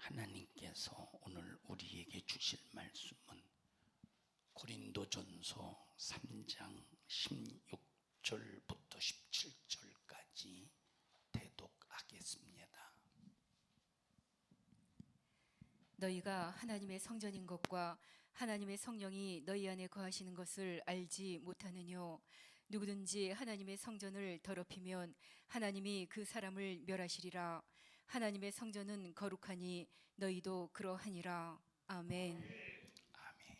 하나님께서 오늘 우리에게 주실 말씀은 고린도전서 3장 16절부터 17절까지 대독하겠습니다. 너희가 하나님의 성전인 것과 하나님의 성령이 너희 안에 거하시는 것을 알지 못하느뇨. 누구든지 하나님의 성전을 더럽히면 하나님이 그 사람을 멸하시리라. 하나님의 성전은 거룩하니 너희도 그러하니라. 아멘. 아멘.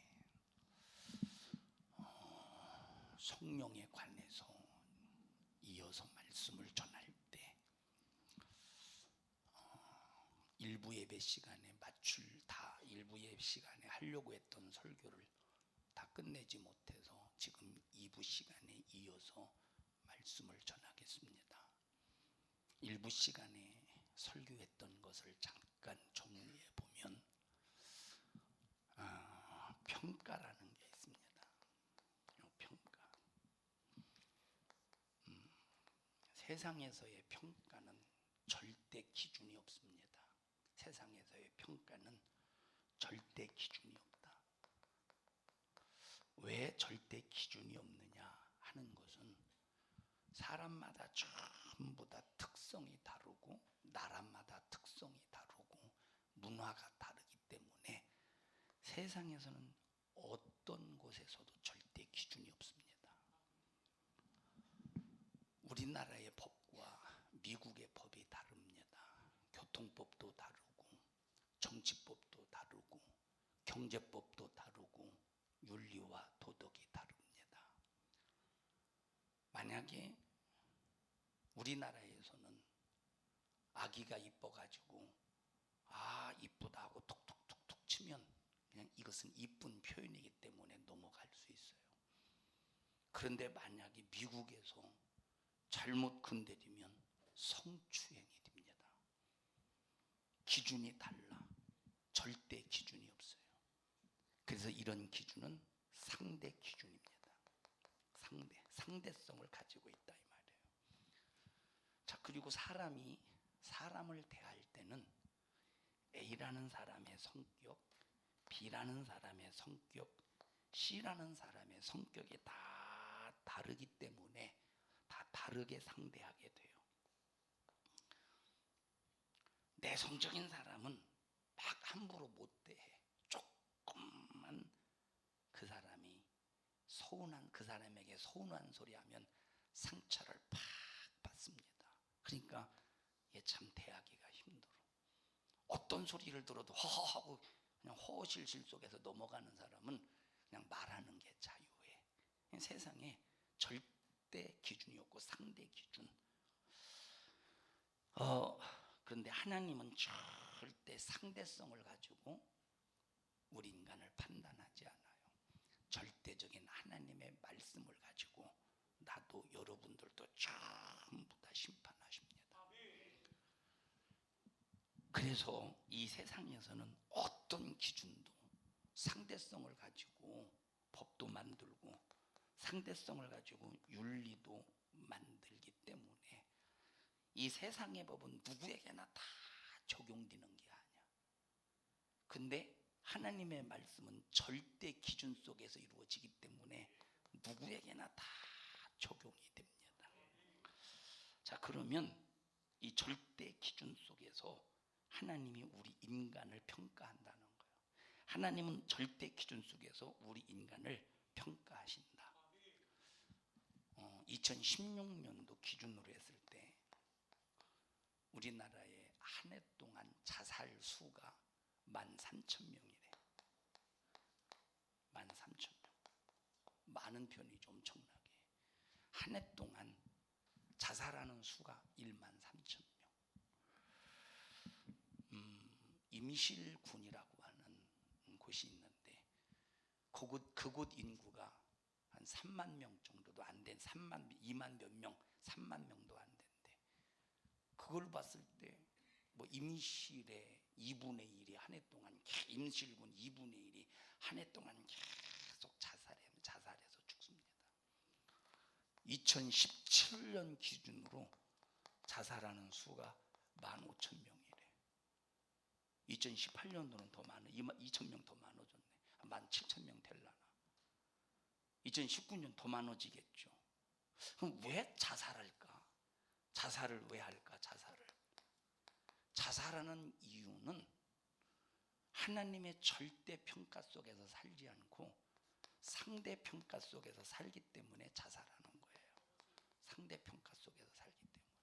성령에 관해서 이어서 말씀을 전할 때 일부 예배 시간에 일부 예배 시간에 하려고 했던 설교를 다 끝내지 못해서 지금 2부 시간에 이어서 말씀을 전하겠습니다. 일부 시간에 설교했던 것을 잠깐 정리해 보면 평가라는 게 있습니다. 평가. 세상에서의 평가는 절대 기준이 없습니다. 세상에서의 평가는 절대 기준이 없다. 왜 절대 기준이 없느냐 하는 것은 사람마다 전부 다 특성이 다르고 나라마다 특성이 다르고 문화가 다르기 때문에 세상에서는 어떤 곳에서도 절대 기준이 없습니다. 우리나라의 법과 미국의 법이 다릅니다. 교통법도 다르고 정치법도 다르고 경제법도 다르고 윤리와 도덕이 다릅니다. 만약에 우리나라에서는 아기가 이뻐가지고 이쁘다 하고 톡톡톡톡 치면 그냥 이것은 이쁜 표현이기 때문에 넘어갈 수 있어요. 그런데 만약에 미국에서 잘못 건드리면 성추행이 됩니다. 기준이 달라. 절대 기준이 없어요. 그래서 이런 기준은 상대 기준입니다. 상대성을 가지고 있다 이 말이에요. 자, 그리고 사람을 대할 때는 A라는 사람의 성격, B라는 사람의 성격, C라는 사람의 성격이 다 다르기 때문에 다 다르게 상대하게 돼요. 내성적인 사람은 막 함부로 못 대해. 조금만 그 사람에게 서운한 소리 하면 상처를 팍 받습니다. 그러니까 얘 참 대하기가 힘들어. 어떤 소리를 들어도 허허하고 그냥 허허실실 속에서 넘어가는 사람은 그냥 말하는 게 자유해. 세상에 절대 기준이 없고 상대 기준. 그런데 하나님은 절대 상대성을 가지고 우리 인간을 판단하지 않아요. 절대적인 하나님의 말씀을 가지고 나도 여러분들도 전부 다 심판하십니다. 그래서 이 세상에서는 어떤 기준도 상대성을 가지고 법도 만들고 상대성을 가지고 윤리도 만들기 때문에 이 세상의 법은 누구에게나 다 적용되는 게 아니야. 근데 하나님의 말씀은 절대 기준 속에서 이루어지기 때문에 누구에게나 다 적용이 됩니다. 자, 그러면 이 절대 기준 속에서 하나님이 우리 인간을 평가한다는 거예요. 하나님은 절대 기준 속에서 우리 인간을 평가하신다. 2016년도 기준으로 했을 때 우리나라의 한 해 동안 자살 수가 13,000명이래. 13,000명. 많은 편이죠. 엄청나게. 한 해 동안 자살하는 수가 13,000명. 임실군이라고 하는 곳이 있는데 그곳 인구가 한 3만 명 정도도 안 된, 2만 몇 명, 3만 명도 안 된대. 그걸 봤을 때 뭐 임실의 2분의 1이 한 해 동안, 임실군 2분의 1이 한 해 동안 계속 자살해서 죽습니다. 2017년 기준으로 자살하는 수가 15,000명이래. 2018년도는 더 많아. 2,000명 더 많아졌네. 17,000명 될라나. 2019년 더 많아지겠죠. 그럼 왜 자살할까? 자살을 왜 할까? 자살하는 이유는 하나님의 절대 평가 속에서 살지 않고 상대 평가 속에서 살기 때문에 자살하는 거예요. 상대 평가 속에서 살기 때문에.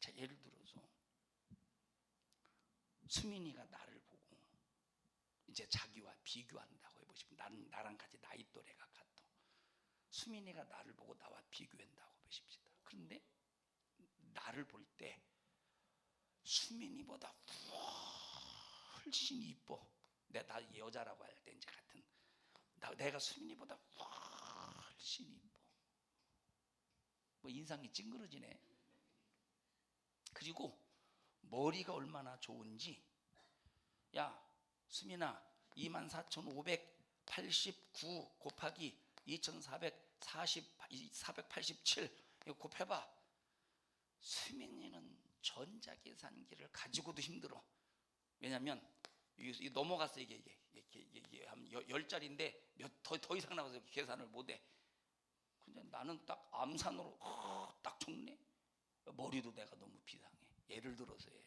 자, 예를 들어서 수민이가 나를 보고 이제 자기와 비교한다고 해보십시오. 나랑 같이 나이 또래가 같아. 수민이가 나를 보고 나와 비교한다고 보십시다. 그런데 나를 볼 때 수민이보다 훨씬 이뻐. 나 여자라고 할 때 이제 같은 내가 수민이보다 훨씬 이뻐. 뭐 인상이 찡그러지네. 그리고 머리가 얼마나 좋은지, 야 수민아 24,589 곱하기 2,487 이거 곱해봐. 수민이는 전자계산기를 가지고도 힘들어. 왜냐면 이 넘어갔어. 이게 한 10자리인데 더 이상 나와서 계산을 못해. 근데 나는 딱 암산으로 딱 적네. 머리도 내가 너무 비상해. 예를 들어서예요.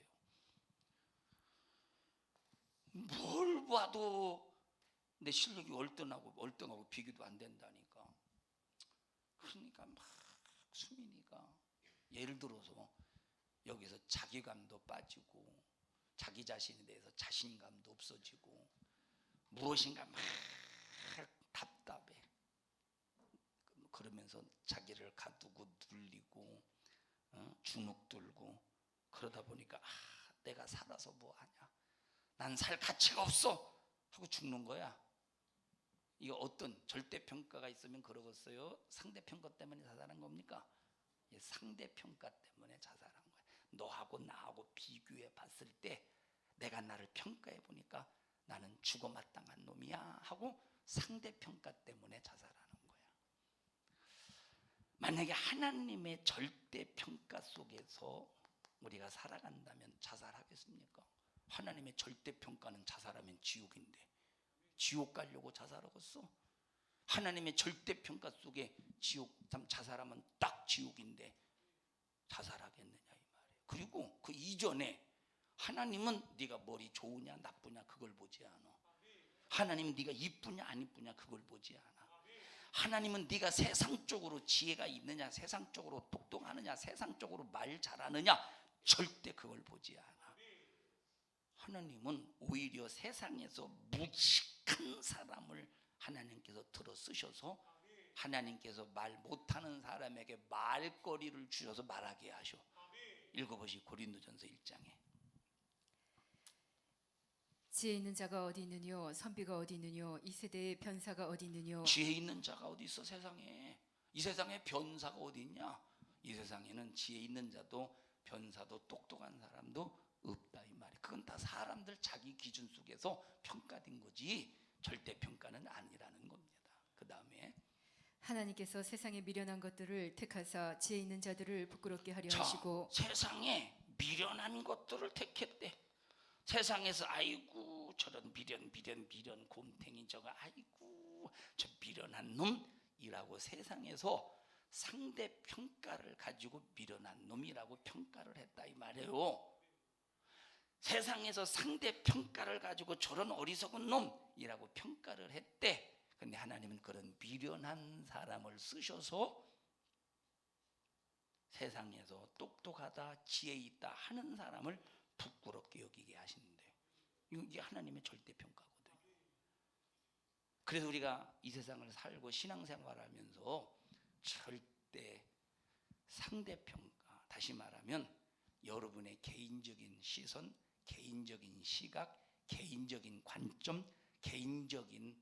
뭘 봐도 내 실력이 얼등하고 비교도 안 된다니까. 그러니까 막 수민이가 예를 들어서 여기서 자기감도 빠지고 자기 자신에 대해서 자신감도 없어지고 무엇인가 막 답답해. 그러면서 자기를 가두고 눌리고 주눅 들고 그러다 보니까 내가 살아서 뭐하냐, 난 살 가치가 없어 하고 죽는 거야. 이거 어떤 절대평가가 있으면 그러겠어요? 상대평가 때문에 자살한 겁니까? 상대평가 때문에 자살한 거야. 너하고 나하고 비교해 봤을 때 내가 나를 평가해 보니까 나는 죽어마땅한 놈이야 하고 상대평가 때문에 자살하는 거야. 만약에 하나님의 절대평가 속에서 우리가 살아간다면 자살하겠습니까? 하나님의 절대평가는 자살하면 지옥인데 지옥 가려고 자살하겠어? 하나님의 절대평가 속에 자살하면 딱 지옥인데 자살하겠느냐 이 말이에요. 그리고 그 이전에 하나님은 네가 머리 좋으냐 나쁘냐 그걸 보지 않아. 하나님은 네가 이쁘냐 안 이쁘냐 그걸 보지 않아. 하나님은 네가 세상적으로 지혜가 있느냐, 세상적으로 똑똑하느냐, 세상적으로 말 잘하느냐 절대 그걸 보지 않아. 하나님은 오히려 세상에서 무식한 사람을 하나님께서 들어 쓰셔서 하나님께서 말 못하는 사람에게 말거리를 주셔서 말하게 하셔. 읽어보시 고린도전서 1장에. 지혜 있는 자가 어디 있느뇨? 선비가 어디 있느뇨? 이 세대의 변사가 어디 있느뇨? 지혜 있는 자가 어디 있어 세상에. 이 세상에 변사가 어디 있냐? 이 세상에는 지혜 있는 자도 변사도 똑똑한 사람도 없다 이 말이에요. 그건 다 사람들 자기 기준 속에서 평가된 거지 절대평가는 아니라는 겁니다. 그 다음에 하나님께서 세상에 미련한 것들을 택하사 지혜 있는 자들을 부끄럽게 하려 하시고. 세상에 미련한 것들을 택했대. 세상에서 아이고 저런 미련 곰탱이 저거 아이고 저 미련한 놈이라고 세상에서 상대평가를 가지고 미련한 놈이라고 평가를 했다 이 말이에요. 세상에서 상대평가를 가지고 저런 어리석은 놈이라고 평가를 했대. 근데 하나님은 그런 미련한 사람을 쓰셔서 세상에서 똑똑하다 지혜 있다 하는 사람을 부끄럽게 여기게 하시는데 이게 하나님의 절대평가거든요. 그래서 우리가 이 세상을 살고 신앙생활하면서 절대 상대평가, 다시 말하면 여러분의 개인적인 시선, 개인적인 시각, 개인적인 관점, 개인적인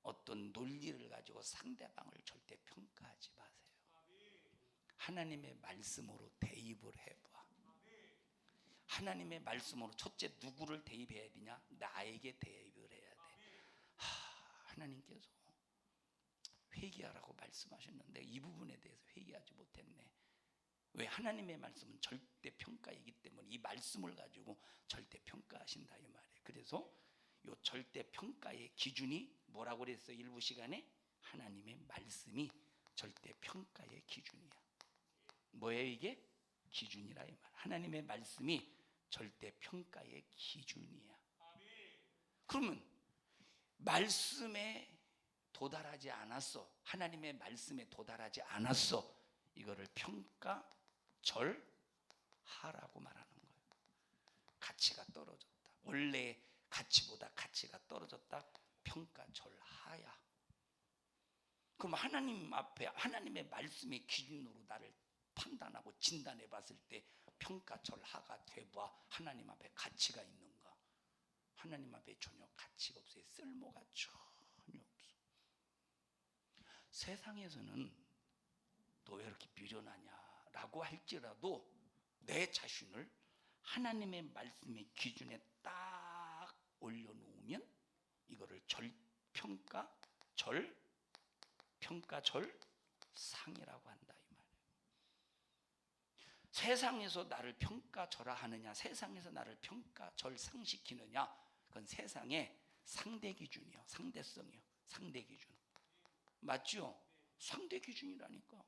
어떤 논리를 가지고 상대방을 절대 평가하지 마세요. 하나님의 말씀으로 대입을 해봐. 하나님의 말씀으로 첫째 누구를 대입해야 되냐? 나에게 대입을 해야 돼. 하나님께서 회개하라고 말씀하셨는데 이 부분에 대해서 회개하지 못했네. 왜? 하나님의 말씀은 절대평가이기 때문에 이 말씀을 가지고 절대평가하신다 이 말이에요. 그래서 이 절대평가의 기준이 뭐라고 그랬어요? 일부 시간에 하나님의 말씀이 절대평가의 기준이야. 뭐예요 이게? 기준이라 이 말. 하나님의 말씀이 절대평가의 기준이야. 그러면 말씀에 도달하지 않았어, 하나님의 말씀에 도달하지 않았어, 이거를 평가절하라고 말하는 거예요. 가치가 떨어졌다, 원래 가치보다 가치가 떨어졌다, 평가절하야. 그럼 하나님 앞에 하나님의 말씀의 기준으로 나를 판단하고 진단해 봤을 때 평가절하가 돼봐. 하나님 앞에 가치가 있는가? 하나님 앞에 전혀 가치가 없어요. 쓸모가 전혀 없어. 세상에서는 너 왜 이렇게 미련하냐라고 할지라도 내 자신을 하나님의 말씀의 기준에 딱 올려놓으면 이거를 평가절상이라고 한다 이 말이에요. 세상에서 나를 평가절하하느냐, 세상에서 나를 평가절상시키느냐, 그건 세상의 상대 기준이요, 상대성이요, 상대 기준. 맞죠? 상대 기준이라니까.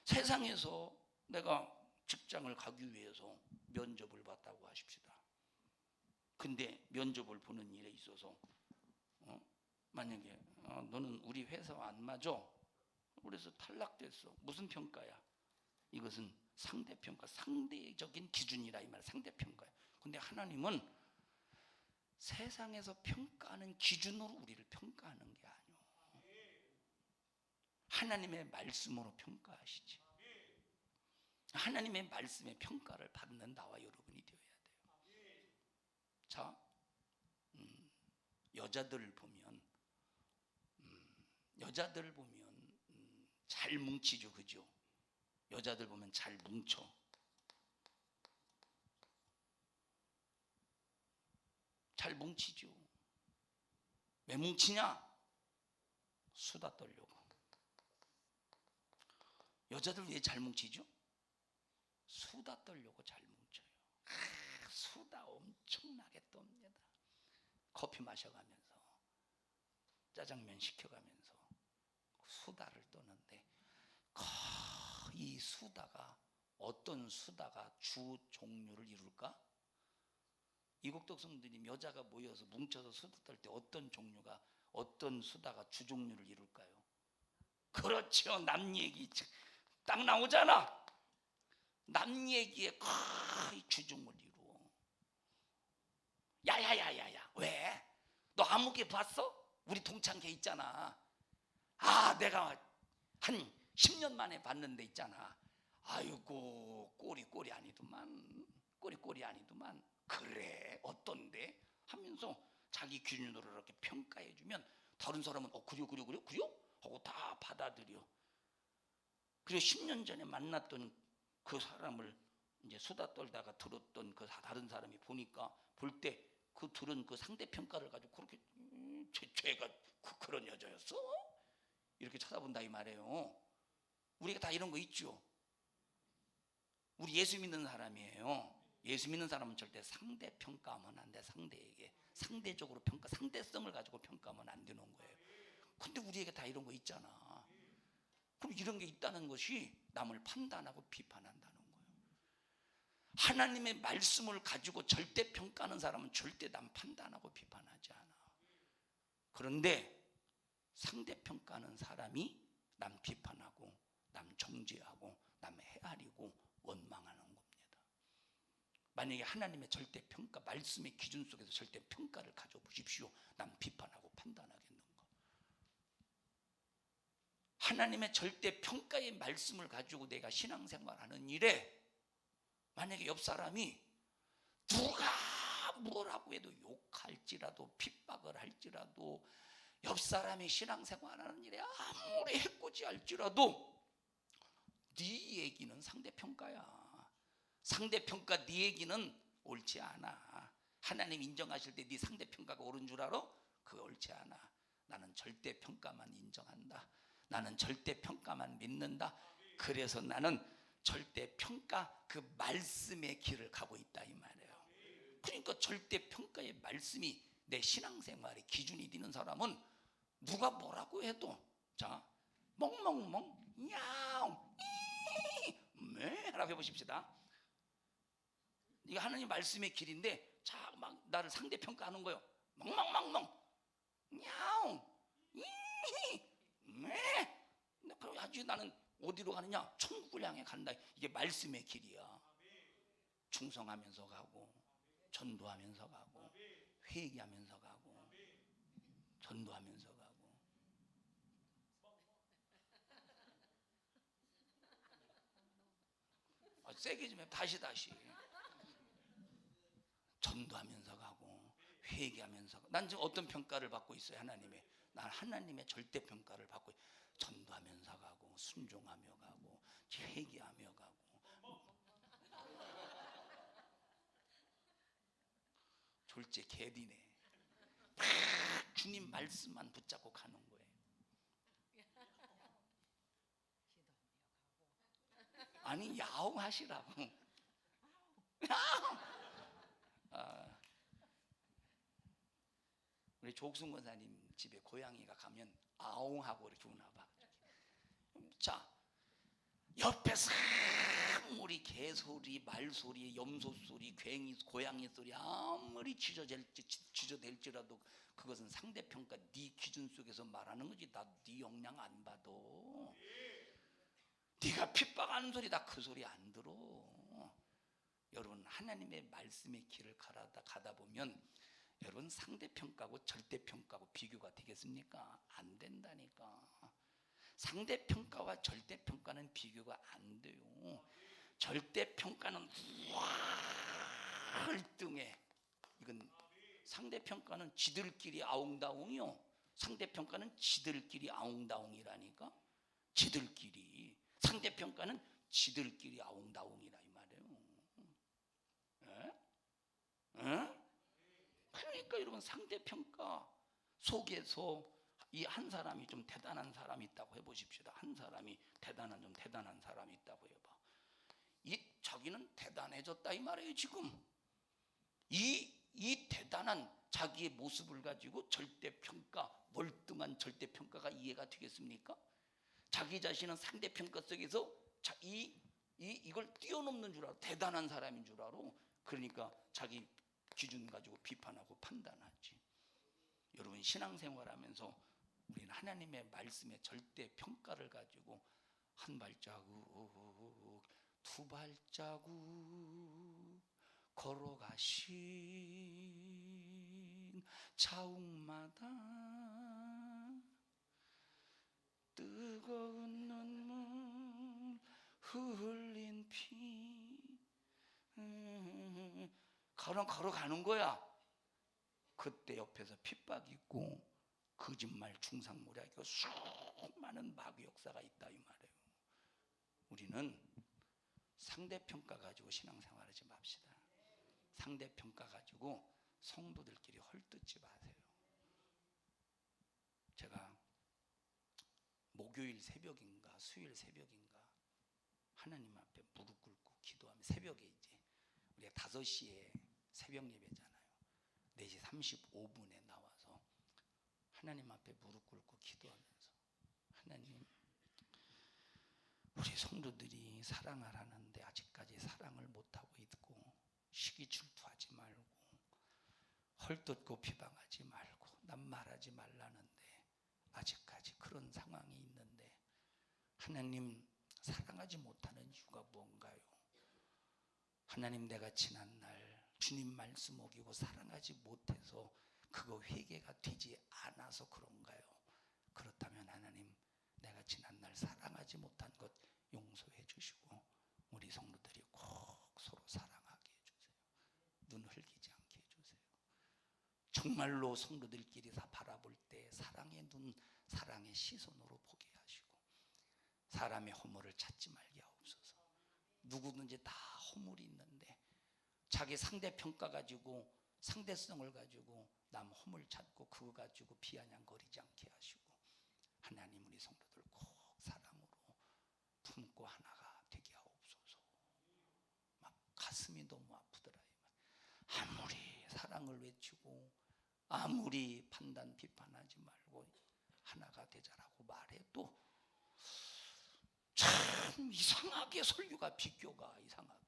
세상에서 내가 직장을 가기 위해서 면접을 봤다고 하십시다. 근데 면접을 보는 일에 있어서 만약에 너는 우리 회사 안 맞아, 그래서 탈락됐어. 무슨 평가야? 이것은 상대평가, 상대적인 기준이라 이 말. 상대평가야. 근데 하나님은 세상에서 평가하는 기준으로 우리를 평가하는 게 아니오. 하나님의 말씀으로 평가하시지. 하나님의 말씀의 평가를 받는 나와 여러분이 되어야 돼요. 자, 여자들 보면 잘 뭉치죠, 그죠? 여자들 보면 잘 뭉쳐. 잘 뭉치죠. 왜 뭉치냐? 수다 떨려고. 여자들 왜 잘 뭉치죠? 수다 떨려고 잘 뭉쳐요. 수다 엄청나게 떱니다. 커피 마셔가면서, 짜장면 시켜가면서 수다를 떠는데, 이 수다가 어떤 수다가 주 종류를 이룰까? 이국덕 성도님, 여자가 모여서 뭉쳐서 수다 떨 때 어떤 수다가 주 종류를 이룰까요? 그렇죠, 남 얘기 딱 나오잖아. 남 얘기에 거의 주종을 이루어. 야야야야야, 왜? 너 아무개 봤어? 우리 동창회 있잖아. 내가 한 10년 만에 봤는데 있잖아. 아이고, 꼬리 아니더만. 꼬리 아니더만. 그래, 어떤데? 하면서 자기 기준으로 이렇게 평가해주면 다른 사람은 그래요? 하고 다 받아들여. 그리고 10년 전에 만났던 그 사람을 이제 수다 떨다가 들었던 그 다른 사람이 보니까, 볼 때 그 들은 그 상대평가를 가지고 그렇게 쟤가 그런 여자였어? 이렇게 쳐다본다 이 말이에요. 우리가 다 이런 거 있죠. 우리 예수 믿는 사람이에요. 예수 믿는 사람은 절대 상대평가하면 안 돼. 상대에게 상대적으로 평가, 상대성을 가지고 평가하면 안 되는 거예요. 근데 우리에게 다 이런 거 있잖아. 그럼 이런 게 있다는 것이 남을 판단하고 비판한다는 거예요. 하나님의 말씀을 가지고 절대 평가하는 사람은 절대 남 판단하고 비판하지 않아. 그런데 상대평가하는 사람이 남 비판하고 남 정죄하고 남 헤아리고 원망하는 겁니다. 만약에 하나님의 절대평가, 말씀의 기준 속에서 절대평가를 가져보십시오. 남 비판하고 판단하겠는가? 하나님의 절대평가의 말씀을 가지고 내가 신앙생활하는 일에 만약에 옆 사람이 누가 뭐라고 해도 욕할지라도 핍박을 할지라도, 옆 사람이 신앙생활하는 일에 아무리 해코지할지라도 네 얘기는 상대평가야. 상대평가 네 얘기는 옳지 않아. 하나님 인정하실 때 네 상대평가가 옳은 줄 알아? 그거 옳지 않아. 나는 절대평가만 인정한다. 나는 절대평가만 믿는다. 그래서 나는 절대 평가 그 말씀의 길을 가고 있다 이 말이에요. 그러니까 절대 평가의 말씀이 내 신앙생활의 기준이 되는 사람은 누가 뭐라고 해도 자 멍멍멍 야옹 네 하라고 해보십시다. 이거 하나님 말씀의 길인데 자 막 나를 상대 평가하는 거예요. 멍멍멍멍 야옹 네 그럼 아주 나는 어디로 가느냐? 천국을 향해 간다. 이게 말씀의 길이야. 충성하면서 가고 전도하면서 가고 회개하면서 가고 전도하면서 가고 세게 좀 해. 다시 전도하면서 가고 회개하면서 가고. 난 지금 어떤 평가를 받고 있어요? 하나님의. 난 하나님의 절대 평가를 받고 전도하면서 가고 순종하며 가고 회개하며 가고 졸제 개디네. 주님 말씀만 붙잡고 가는 거예요. 아니 야옹 하시라고. 우리 조옥순 권사님 집에 고양이가 가면 아옹하고 이렇게 우나 봐. 자 옆에서 아무리 개소리, 말소리, 염소소리, 괜히 고양이 소리 아무리 쥐저댈지라도 그것은 상대평가 네 기준 속에서 말하는 거지. 나 네 역량 안 봐도 네가 핍박하는 소리 나 그 소리 안 들어. 여러분 하나님의 말씀의 길을 가다 보면 여러분 상대평가고 절대평가고 비교가 되겠습니까? 안 된다니까. 상대평가와 절대평가는 비교가 안 돼요. 절대평가는 월등해. 이건 상대평가는 지들끼리 아웅다웅이요. 상대평가는 지들끼리 아웅다웅이라니까. 지들끼리. 상대평가는 지들끼리 아웅다웅이라 이 말이에요. 에? 그러니까 여러분 상대평가 속에서 이 한 사람이 좀 대단한 사람이 있다고 해보십시다. 한 사람이 좀 대단한 사람이 있다고 해봐. 자기는 대단해졌다 이 말이에요. 지금 이 대단한 자기의 모습을 가지고 절대평가, 월등한 절대평가가 이해가 되겠습니까? 자기 자신은 상대평가 속에서 이걸 뛰어넘는 줄 알아. 대단한 사람인 줄 알아. 그러니까 자기 기준 가지고 비판하고 판단하지. 여러분 신앙생활하면서 우리는 하나님의 말씀의 절대평가를 가지고 한 발자국 두 발자국 걸어가신 자욱마다 뜨거운 눈물 흘린 피 걸어가는 거야. 그때 옆에서 핍박이 있고 거짓말 중상모략 있고 수많은 마귀 역사가 있다 이 말이에요. 우리는 상대평가 가지고 신앙생활하지 맙시다. 상대평가 가지고 성도들끼리 헐뜯지 마세요. 제가 목요일 새벽인가 수요일 새벽인가 하나님 앞에 무릎 꿇고 기도하며 새벽에 이제 우리가 5시에 새벽 예배잖아요. 4시 35분에 나와서 하나님 앞에 무릎 꿇고 기도하면서 하나님 우리 성도들이 사랑을 하는데 아직까지 사랑을 못하고 있고 시기 질투하지 말고 헐뜯고 비방하지 말고 낱말하지 말라는데 아직까지 그런 상황이 있는데 하나님 사랑하지 못하는 이유가 뭔가요? 하나님 내가 지난날 주님 말씀 어기고 사랑하지 못해서 그거 회개가 되지 않아서 그런가요? 그렇다면 하나님 내가 지난날 사랑하지 못한 것 용서해 주시고 우리 성도들이 꼭 서로 사랑하게 해주세요. 눈 흘기지 않게 해주세요. 정말로 성도들끼리 다 바라볼 때 사랑의 눈, 사랑의 시선으로 보게 하시고 사람의 허물을 찾지 말게 하옵소서. 누구든지 다 허물이 있는데 자기 상대평가 가지고 상대성을 가지고 남 허물 찾고 그거 가지고 비아냥거리지 않게 하시고 하나님 우리 성도들 꼭 사랑으로 품고 하나가 되게 하옵소서. 가슴이 너무 아프더라. 아무리 사랑을 외치고 아무리 판단 비판하지 말고 하나가 되자라고 말해도 참 이상하게 설교가 비교가 이상하게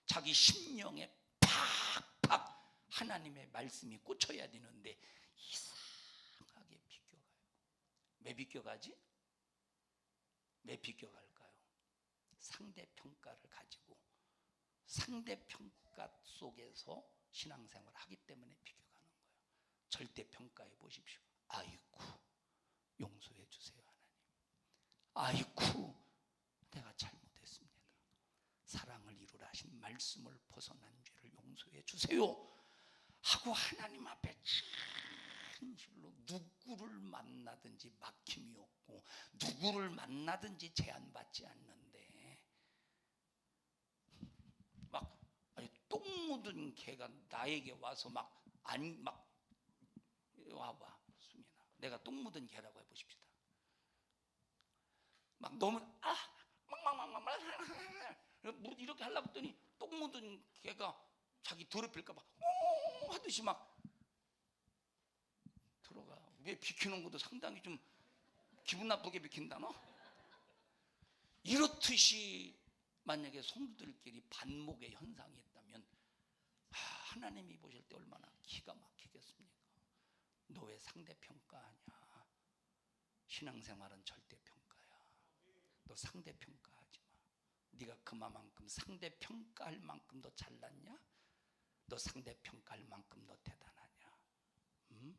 자기 심령에 팍팍 하나님의 말씀이 꽂혀야 되는데 이상하게 비껴가요. 왜 비껴가지? 왜 비껴갈까요? 상대평가를 가지고 상대평가 속에서 신앙생활을 하기 때문에 비껴가는 거예요. 절대평가해 보십시오. 아이쿠 용서해 주세요 하나님. 아이쿠 내가 잘못했습니다. 사랑을 이루라 하신 말씀을 벗어난 죄를 용서해 주세요 하고 하나님 앞에 진실로 누구를 만나든지 막힘이 없고 누구를 만나든지 제한받지 않는데 막 똥 묻은 개가 나에게 와서 막 와봐 수민아 내가 똥 묻은 개라고 해보십시다. 막 너무 이렇게 하려고 했더니 똥 묻은 개가 자기 더럽힐까봐 하듯이 막 들어가. 왜 비키는 것도 상당히 좀 기분 나쁘게 비킨다 너? 이렇듯이 만약에 성도들끼리 반목의 현상이 있다면 하나님이 보실 때 얼마나 기가 막히겠습니까? 너 왜 상대평가하냐? 신앙생활은 절대평가야. 너 상대평가하지 마. 네가 그만큼 상대평가할 만큼 너 잘났냐? 너 상대평가할 만큼 너 대단하냐? 응?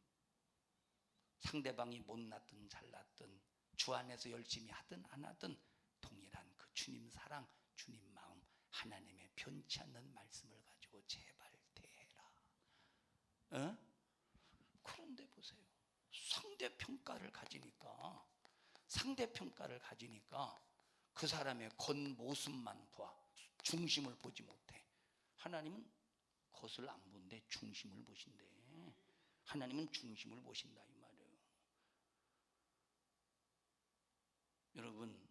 상대방이 못났든 잘났든 주 안에서 열심히 하든 안 하든 동일한 그 주님 사랑, 주님 마음, 하나님의 변치 않는 말씀을 가지고 제발 대해라. 어? 그런데 보세요. 상대평가를 가지니까 그 사람의 겉모습만 봐. 중심을 보지 못해. 하나님은 겉을 안 본데 중심을 보신대. 하나님은 중심을 보신다 이 말이에요. 여러분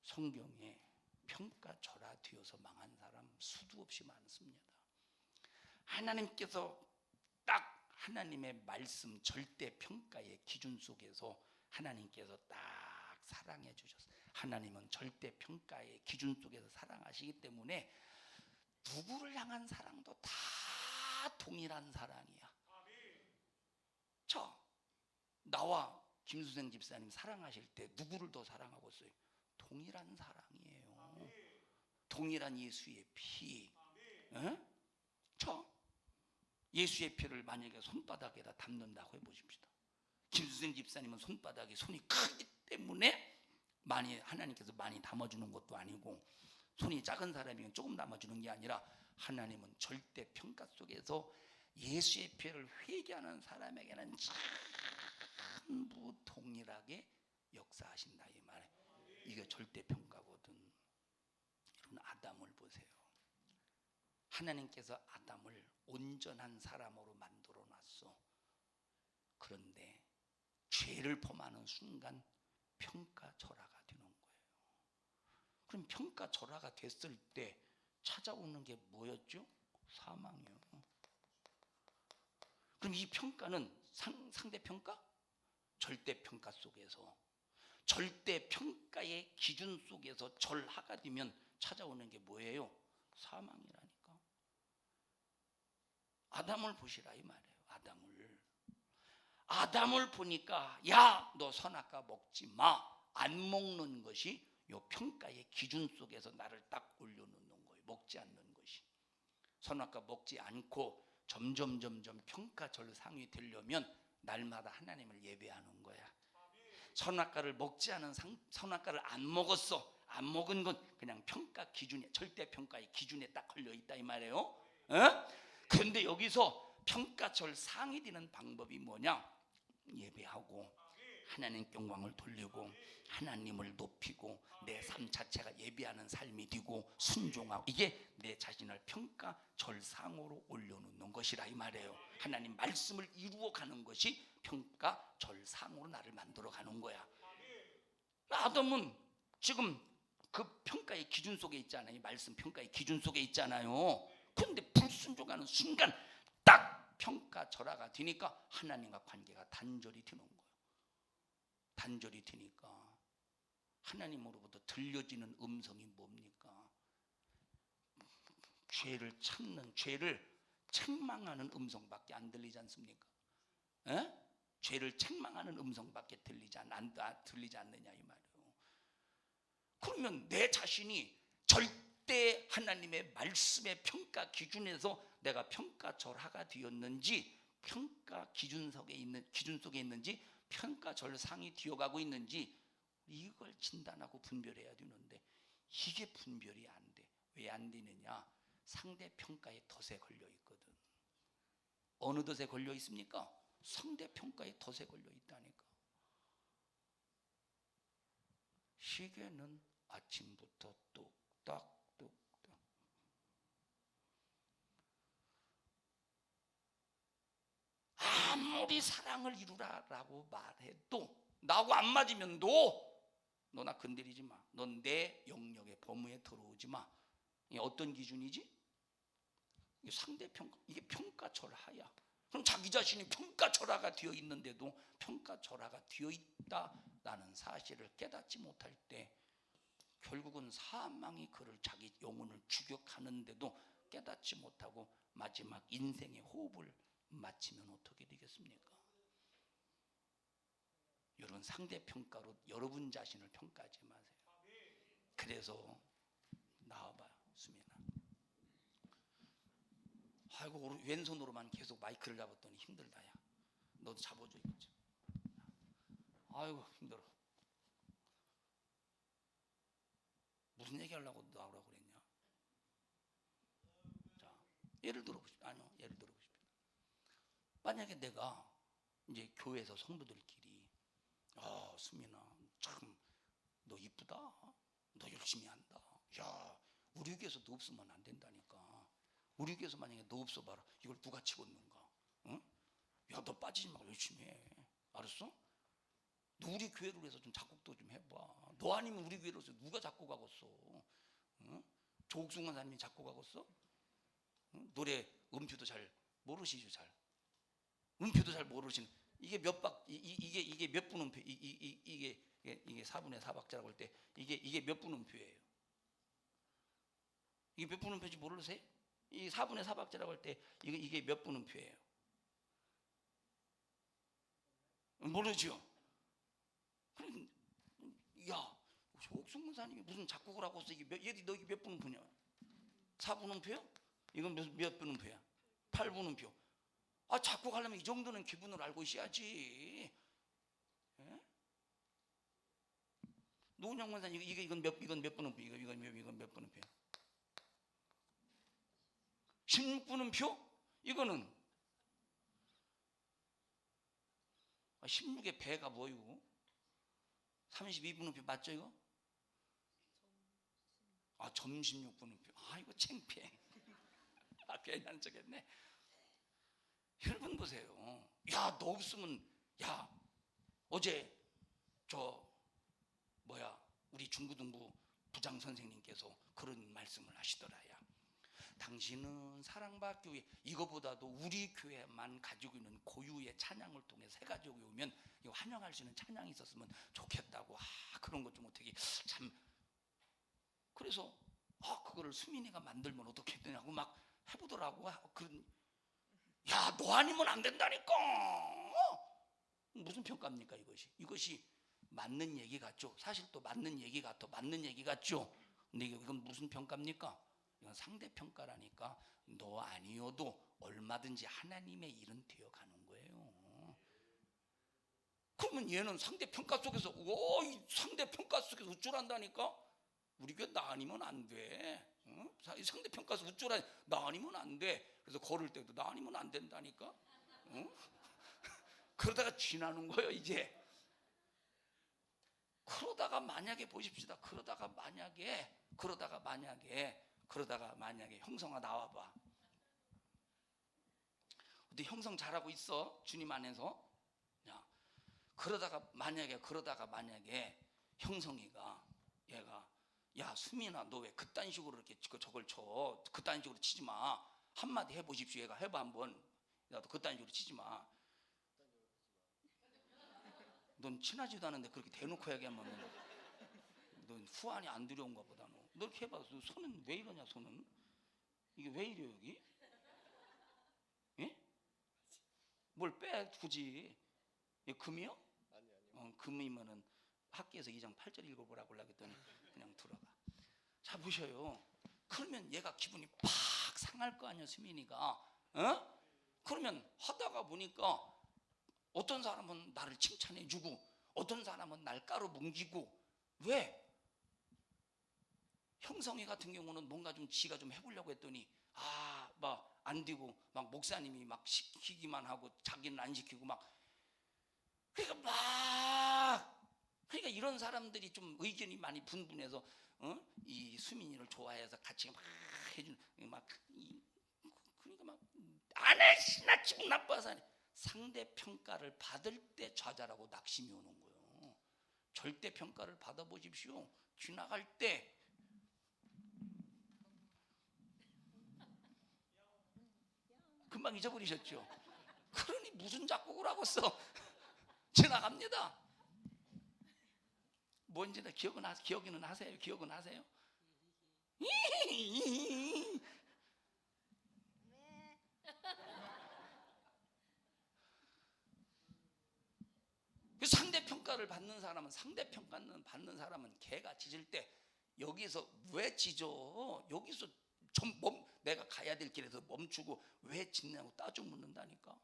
성경에 평가절하되어서 망한 사람 수도 없이 많습니다. 하나님께서 딱 하나님의 말씀 절대평가의 기준 속에서 하나님께서 딱 사랑해 주셨어요. 하나님은 절대평가의 기준 속에서 사랑하시기 때문에 누구를 향한 사랑도 다 동일한 사랑이야. 나와 김수생 집사님 사랑하실 때 누구를 더 사랑하고 있어요? 동일한 사랑이에요. 동일한 예수의 피. 예수의 피를 만약에 손바닥에다 담는다고 해보십시다. 김수생 집사님은 손바닥에 손이 크기 때문에 하나님께서 많이 담아주는 것도 아니고 손이 작은 사람이면 조금 담아주는 게 아니라 하나님은 절대 평가 속에서 예수의 피를 회개하는 사람에게는 전부 동일하게 역사하신다 이 말. 이게 절대 평가거든. 여러분 아담을 보세요. 하나님께서 아담을 온전한 사람으로 만들어 놨어. 그런데 죄를 범하는 순간 평가절하가 되는 거예요. 그럼 평가절하가 됐을 때 찾아오는 게 뭐였죠? 사망이요. 그럼 이 평가는 상대평가? 절대평가 속에서 절대평가의 기준 속에서 절하가 되면 찾아오는 게 뭐예요? 사망이라니까. 아담을 보시라 이 말이에요. 아담을 보니까 야, 너 선악과 먹지 마. 안 먹는 것이 요 평가의 기준 속에서 나를 딱 올려놓는 거예요. 먹지 않는 것이. 선악과 먹지 않고 점점 평가절상이 되려면 날마다 하나님을 예배하는 거야. 선악과를 먹지 않은 선악과를 안 먹었어. 안 먹은 건 그냥 평가 기준에 절대평가의 기준에 딱 걸려 있다 이 말이에요. 그런데 여기서 평가절상이 되는 방법이 뭐냐? 예배하고 하나님 영광을 돌리고 하나님을 높이고 내 삶 자체가 예배하는 삶이 되고 순종하고 이게 내 자신을 평가절상으로 올려놓는 것이라 이 말이에요. 하나님 말씀을 이루어가는 것이 평가절상으로 나를 만들어가는 거야. 아담은 지금 그 평가의 기준 속에 있잖아요. 이 말씀 평가의 기준 속에 있잖아요. 그런데 불순종하는 순간 딱 평가 절하가 되니까 하나님과 관계가 단절이 되는 거예요. 단절이 되니까 하나님으로부터 들려지는 음성이 뭡니까? 죄를 참는, 죄를 책망하는 음성밖에 안 들리지 않습니까? 에? 죄를 책망하는 음성밖에 들리지 않느냐 이 말이에요. 그러면 내 자신이 절대 하나님의 말씀의 평가 기준에서 내가 평가절하가 되었는지, 평가 기준 속에 있는지, 평가절상이 되어가고 있는지 이걸 진단하고 분별해야 되는데 이게 분별이 안 돼. 왜 안 되느냐? 상대 평가의 덫에 걸려 있거든. 어느 덫에 걸려 있습니까? 상대 평가의 덫에 걸려 있다니까. 시계는 아침부터 뚝딱 뚝딱. 아무리 사랑을 이루라라고 말해도 나하고 안 맞으면 너나 건드리지 마. 넌 내 영역의 범위에 들어오지 마. 이게 어떤 기준이지? 이게 상대평가, 이게 평가절하야. 그럼 자기 자신이 평가절하가 되어 있는데도 평가절하가 되어 있다라는 사실을 깨닫지 못할 때 결국은 사망이 그를 자기 영혼을 추격하는데도 깨닫지 못하고 마지막 인생의 호흡을 마치면 어떻게 되겠습니까? 여러분, 상대평가로 여러분 자신을 평가하지 마세요. 그래서 나와봐요, 수민아. 아이고, 왼손으로만 계속 마이크를 잡았더니 힘들다. 야, 너도 잡아줘 이거지. 아이고, 힘들어. 무슨 얘기하려고 나오라고 그랬냐? 자, 예를 들어보십시오. 아니요, 예를 들어보십시오. 만약에 내가 이제 교회에서 성도들끼리, 수민아, 참 너 이쁘다. 너 열심히 한다. 야, 우리 교회에서 너 없으면 안 된다니까. 우리 교회에서 만약에 너 없어 봐라. 이걸 누가 치웠는가? 응? 야, 너 빠지지 말고 열심히 해. 알았어? 너 우리 교회로 해서 좀 작곡도 좀 해봐. 너 아니면 우리 교회로 해서 누가 작곡하겠어? 응? 조옥순 권사님이 작곡하겠어? 응? 노래 음표도 잘 모르시죠, 잘. 음표도 잘 모르시는. 이게 이게 몇 분 음표? 이게 4분의 4박자라고 할 때 이게 몇 분 음표예요? 이게 몇 분 음표인지 모르세요? 이 4분의 4박자라고 할 때 이게 몇 분 음표예요? 모르죠? 그럼 야, 옥순 권사님이 무슨 작곡을 하고 있어? 얘들이 너 이게 몇 분 음표냐? 4분 음표야? 이건 몇 분 음표야? 8분 음표. 작곡하려면 이 정도는 기분을 알고 있어야지. 예? 노은영 권사님 이건 몇 분 음표? 이건 몇 분 음표야? 16분 음표? 이거는 16의 배가 뭐이고? 32분 음표 맞죠 이거? 점 16분 음표. 이거 창피해. 괜히 한 척 했네. 여러분 보세요. 야, 너 없으면, 야, 어제 우리 중고등부 부장 선생님께서 그런 말씀을 하시더라야. 당신은 사랑받기 위해 이거보다도 우리 교회만 가지고 있는 고유의 찬양을 통해서 해가지고 오면 환영할 수 있는 찬양이 있었으면 좋겠다고. 그런 것 좀 어떻게 참. 그래서 그거를 수민이가 만들면 어떻게 되냐고 막 해보더라고. 야, 너 아니면 안 된다니까. 무슨 평가입니까 이것이 맞는 얘기 같죠? 사실 또 맞는 얘기 같죠? 근데 이건 무슨 평가입니까? 이건 상대평가라니까. 너 아니어도 얼마든지 하나님의 일은 되어가는 거예요. 그러면 얘는 상대평가 속에서 상대평가 속에서 우쭐한다니까. 우리 교회 나 아니면 안 돼. 응? 상대평가에서 우쭐하니 나 아니면 안 돼. 그래서 걸을 때도 나 아니면 안 된다니까. 응? 그러다가 지나는 거예요 이제. 그러다가 만약에 보십시다. 그러다가 만약에 형성아 나와봐. 근데 형성 잘하고 있어 주님 안에서. 야, 그러다가 만약에 형성이가 얘가 야 수민아, 너 왜 그딴 식으로 이렇게 저걸 쳐? 그딴 식으로 치지 마. 한마디 해보십시오. 얘가 해봐 한번. 나도 그딴 식으로 치지 마. 넌 친하지도 않은데 그렇게 대놓고 얘기하면 넌 후환이 안 두려운가 보다. 너 이렇게 해봐. 너 손은 왜 이러냐? 손은 이게 왜 이래 여기? 예? 뭘 빼 굳이? 이거 금이요? 금이면은 학교에서 2장 8절 읽어보라고 하려고 했더니 그냥 들어가. 자 보셔요. 그러면 얘가 기분이 팍 상할 거 아니야 수민이가. 어? 그러면 하다가 보니까 어떤 사람은 나를 칭찬해주고 어떤 사람은 날 까로뭉기고. 왜? 형성이 같은 경우는 뭔가 좀 지가 좀 해보려고 했더니 막 안 되고 막 목사님이 막 시키기만 하고 자기는 안 시키고 막. 그러니까 이런 사람들이 좀 의견이 많이 분분해서 이 수민이를 좋아해서 같이 막 해주는 그러니까 막 안 해, 나 기분 나빠서. 상대 평가를 받을 때 좌절하고 낙심이 오는 거예요. 절대 평가를 받아보십시오. 지나갈 때 금방 잊어버리셨죠? 그러니 무슨 작곡을 하고 써. 지나갑니다. 뭔지 기억은 하세요? 기억은 하세요? 상대 평가를 받는 사람은 개가 짖을 때 여기서 왜 짖어? 여기서 내가 가야 될 길에서 멈추고 왜 짖냐고 따져 묻는다니까.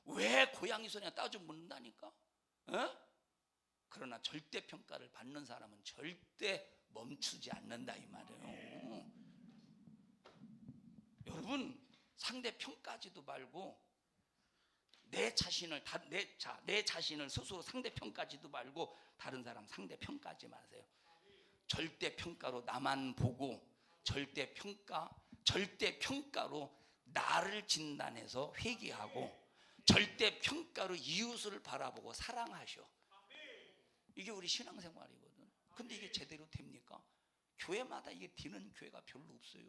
왜 고양이 소리냐 따져 묻는다니까. 어? 그러나 절대 평가를 받는 사람은 절대 멈추지 않는다 이 말이에요. 여러분 상대 평가하지도 말고 내 자신을 스스로 상대 평가하지도 말고 다른 사람 상대 평가하지 마세요. 절대 평가로 나만 보고 절대 평가로 나를 진단해서 회개하고 절대 평가로 이웃을 바라보고 사랑하셔. 이게 우리 신앙생활이거든. 근데 이게 제대로 됩니까? 교회마다 이게 되는 교회가 별로 없어요.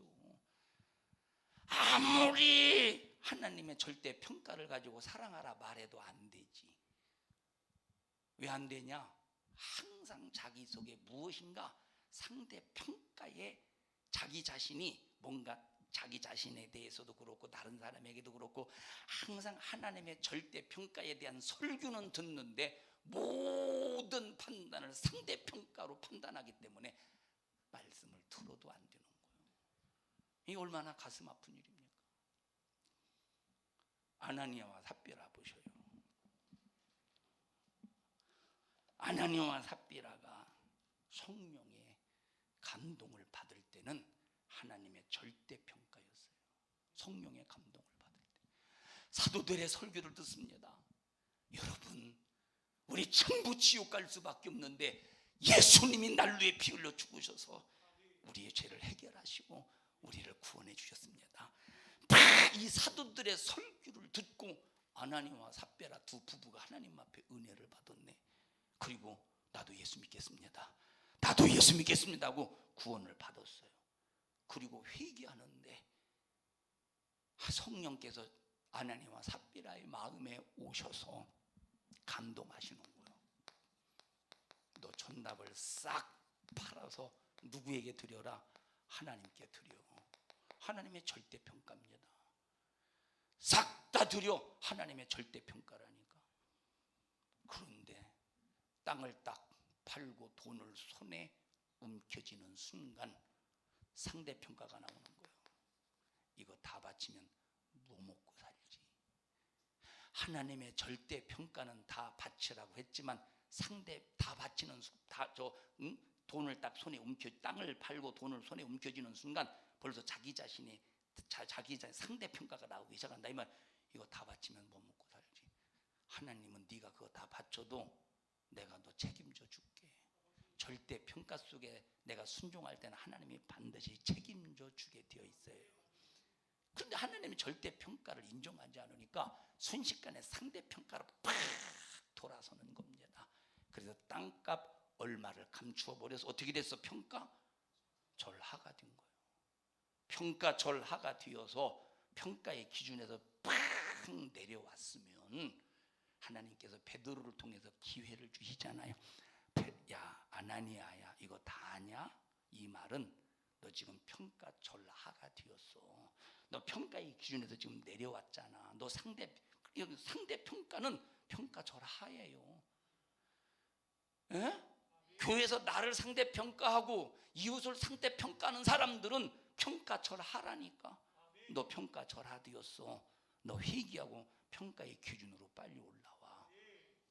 아무리 하나님의 절대 평가를 가지고 사랑하라 말해도 안 되지. 왜 안 되냐? 항상 자기 속에 무엇인가 상대 평가에 자기 자신이 뭔가 자기 자신에 대해서도 그렇고 다른 사람에게도 그렇고 항상 하나님의 절대 평가에 대한 설교는 듣는데 모든 판단을 상대 평가로 판단하기 때문에 말씀을 들어도 안 되는 거예요. 이게 얼마나 가슴 아픈 일입니까? 아나니아와 삽비라 보셔요. 아나니아와 삽비라가 성령의 감동을 받을 때는 하나님의 절대 평가였어요. 성령의 감동을 받을 때 사도들의 설교를 듣습니다. 여러분 우리 전부 지옥 갈 수밖에 없는데 예수님이 날 위해 피 흘려 죽으셔서 우리의 죄를 해결하시고 우리를 구원해 주셨습니다. 이 사도들의 설교를 듣고 아나니아와 삽비라 두 부부가 하나님 앞에 은혜를 받았네. 그리고 나도 예수 믿겠습니다 하고 구원을 받았어요. 그리고 회개하는데 성령께서 아나니아와 삽비라의 마음에 오셔서 감동하시는 거예요. 너 전답을 싹 팔아서 누구에게 드려라? 하나님께 드려. 하나님의 절대 평가입니다. 싹 다 드려. 하나님의 절대 평가라니까. 그런데 땅을 딱 팔고 돈을 손에 움켜쥐는 순간 상대 평가가 나오는 거예요. 이거 다 바치면 뭐 먹고 살지? 하나님의 절대 평가는 다 바치라고 했지만 상대 다 바치는 돈을 딱 손에 땅을 팔고 돈을 손에 움켜쥐는 순간 벌써 자기 자신의 상대 평가가 나오기 시작한다 이 말. 이거 다 바치면 뭐 먹고 살지? 하나님은 네가 그거 다 바쳐도 내가 너 책임져 줄게. 절대 평가 속에 내가 순종할 때는 하나님이 반드시 책임져 주게 되어 있어요. 그런데 하나님이 절대 평가를 인정하지 않으니까 순식간에 상대 평가로 팍 돌아서는 겁니다. 그래서 땅값 얼마를 감추어 버려서 어떻게 됐어? 평가 절하가 된 거예요. 평가절하가 되어서 평가의 기준에서 팍 내려왔으면 하나님께서 베드로를 통해서 기회를 주시잖아요. 야 아나니아야 이거 다 아냐? 이 말은 너 지금 평가절하가 되었어. 너 평가의 기준에서 지금 내려왔잖아. 너 상대 평가는 평가절하예요. 에? 교회에서 나를 상대 평가하고 이웃을 상대 평가하는 사람들은 평가절하라니까. 너 평가절하되었어. 너 회개하고 평가의 기준으로 빨리 올라와.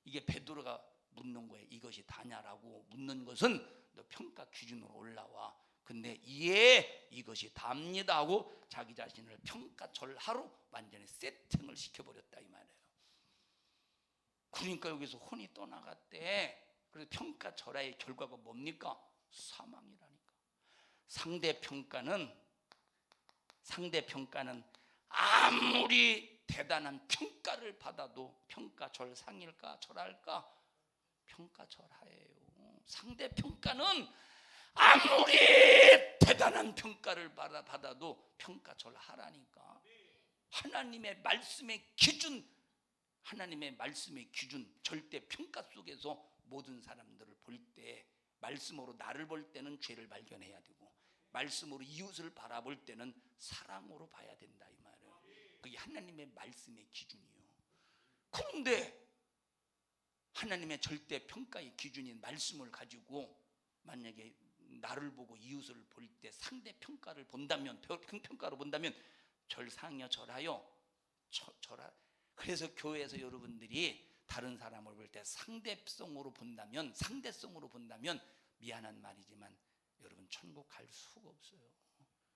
이게 베드로가 묻는 거예요. 이것이 다냐라고 묻는 것은 너 평가 기준으로 올라와. 근데 예 이것이 답니다 하고 자기 자신을 평가절하로 완전히 세팅을 시켜버렸다 이 말이에요. 그러니까 여기서 혼이 떠나갔대. 그래서 평가절하의 결과가 뭡니까? 사망이라니까. 상대평가는 아무리 대단한 평가를 받아도 평가절상일까 절할까? 평가절하예요. 상대평가는 아무리 대단한 평가를 받아도 평가절하라니까. 하나님의 말씀의 기준, 절대 평가 속에서 모든 사람들을 볼 때 말씀으로 나를 볼 때는 죄를 발견해야 되고 말씀으로 이웃을 바라볼 때는 사랑으로 봐야 된다 이 말이에요. 그게 하나님의 말씀의 기준이요. 그런데 하나님의 절대 평가의 기준인 말씀을 가지고 만약에 나를 보고 이웃을 볼 때 상대 평가를 본다면, 평가로 본다면 절상여 절하여 절하. 그래서 교회에서 여러분들이 다른 사람을 볼 때 상대성으로 본다면 미안한 말이지만 여러분 천국 갈 수가 없어요.